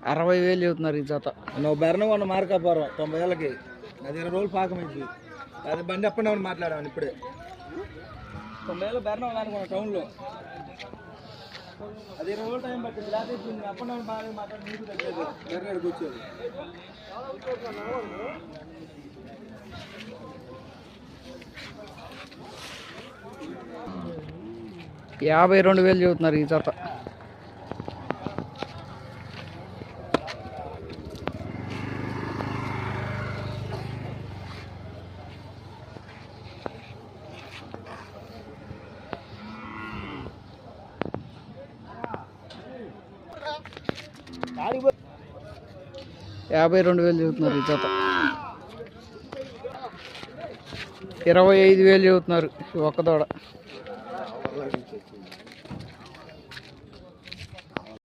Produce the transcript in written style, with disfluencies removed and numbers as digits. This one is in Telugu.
60,000 చెబుతున్నారు ఈ జత. నువ్వు బెరణ ఉన్న మార్కాపురం 90 ఏళ్ళకి అది 20 రోజులు పాకమైంది. అది బండి అప్పటి మాట్లాడాను ఇప్పుడే 90 ఏళ్ళ బెరణ అనుకున్నా టౌన్లో. అది 20 రోజులు టైం పట్టింది. లేకపోతే అప్పటి బాగా మాట్లాడి నీకు తగ్గలేదు బెరనాడికి వచ్చేది. 52,000 చెబుతున్నారు ఈ జత. యాభై 52,000 చెబుతున్నారు ఈ జత. 25,000 చెబుతున్నారు ఒక్క దూడ.